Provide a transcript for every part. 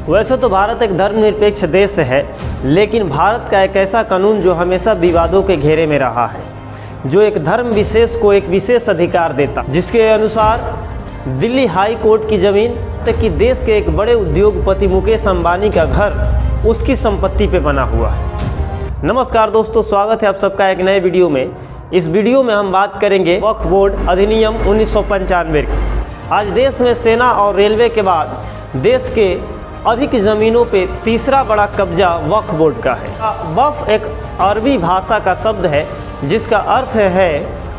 वैसे तो भारत एक धर्मनिरपेक्ष देश है, लेकिन भारत का एक ऐसा कानून जो हमेशा विवादों के घेरे में रहा है, जो एक धर्म विशेष को एक विशेष अधिकार देता, जिसके अनुसार दिल्ली हाई कोर्ट की ज़मीन तक कि देश के एक बड़े उद्योगपति मुकेश अंबानी का घर उसकी संपत्ति पे बना हुआ है। नमस्कार दोस्तों, स्वागत है आप सबका एक नए वीडियो में। इस वीडियो में हम बात करेंगे वक्फ बोर्ड अधिनियम 1995 की। आज देश में सेना और रेलवे के बाद देश के अधिक ज़मीनों पे तीसरा बड़ा कब्जा वक्फ बोर्ड का है। वक्फ एक अरबी भाषा का शब्द है जिसका अर्थ है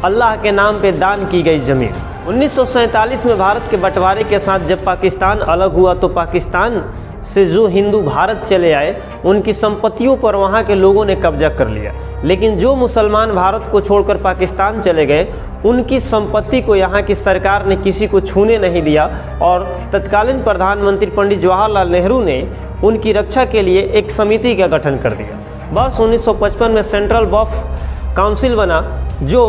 अल्लाह के नाम पे दान की गई ज़मीन। 1947 में भारत के बंटवारे के साथ जब पाकिस्तान अलग हुआ तो पाकिस्तान से जो हिंदू भारत चले आए उनकी संपत्तियों पर वहाँ के लोगों ने कब्जा कर लिया, लेकिन जो मुसलमान भारत को छोड़कर पाकिस्तान चले गए उनकी संपत्ति को यहाँ की सरकार ने किसी को छूने नहीं दिया और तत्कालीन प्रधानमंत्री पंडित जवाहरलाल नेहरू ने उनकी रक्षा के लिए एक समिति का गठन कर दिया। वर्ष 1955 में सेंट्रल वक्फ काउंसिल बना जो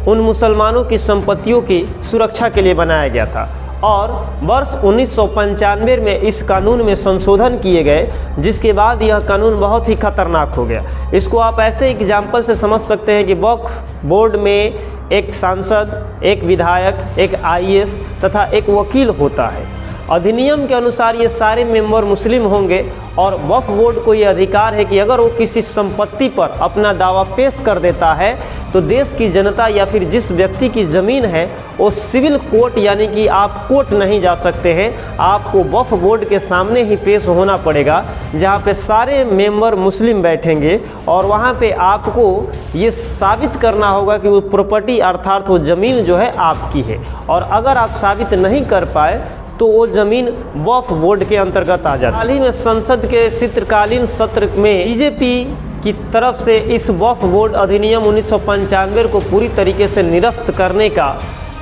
उन मुसलमानों की संपत्तियों की सुरक्षा के लिए बनाया गया था, और वर्ष 1995 में इस कानून में संशोधन किए गए, जिसके बाद यह कानून बहुत ही खतरनाक हो गया। इसको आप ऐसे एग्जाम्पल से समझ सकते हैं कि वक्फ बोर्ड में एक सांसद, एक विधायक, एक आईएएस तथा एक वकील होता है। अधिनियम के अनुसार ये सारे मेंबर मुस्लिम होंगे और वक्फ बोर्ड को ये अधिकार है कि अगर वो किसी संपत्ति पर अपना दावा पेश कर देता है तो देश की जनता या फिर जिस व्यक्ति की ज़मीन है वो सिविल कोर्ट, यानी कि आप कोर्ट नहीं जा सकते हैं, आपको वक्फ बोर्ड के सामने ही पेश होना पड़ेगा, जहाँ पे सारे मेंबर मुस्लिम बैठेंगे और वहाँ पे आपको ये साबित करना होगा कि वो प्रॉपर्टी अर्थात वो ज़मीन जो है आपकी है। और अगर आप साबित नहीं कर पाए तो वो ज़मीन वक्फ बोर्ड के अंतर्गत आ जाती है। हाल ही में संसद के शीतकालीन सत्र में बीजेपी की तरफ से इस वक्फ बोर्ड अधिनियम 1995 को पूरी तरीके से निरस्त करने का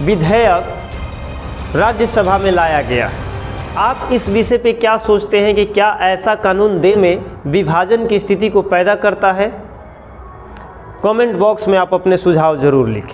विधेयक राज्यसभा में लाया गया है। आप इस विषय पे क्या सोचते हैं कि क्या ऐसा कानून देश में विभाजन की स्थिति को पैदा करता है? कमेंट बॉक्स में आप अपने सुझाव ज़रूर लिखें।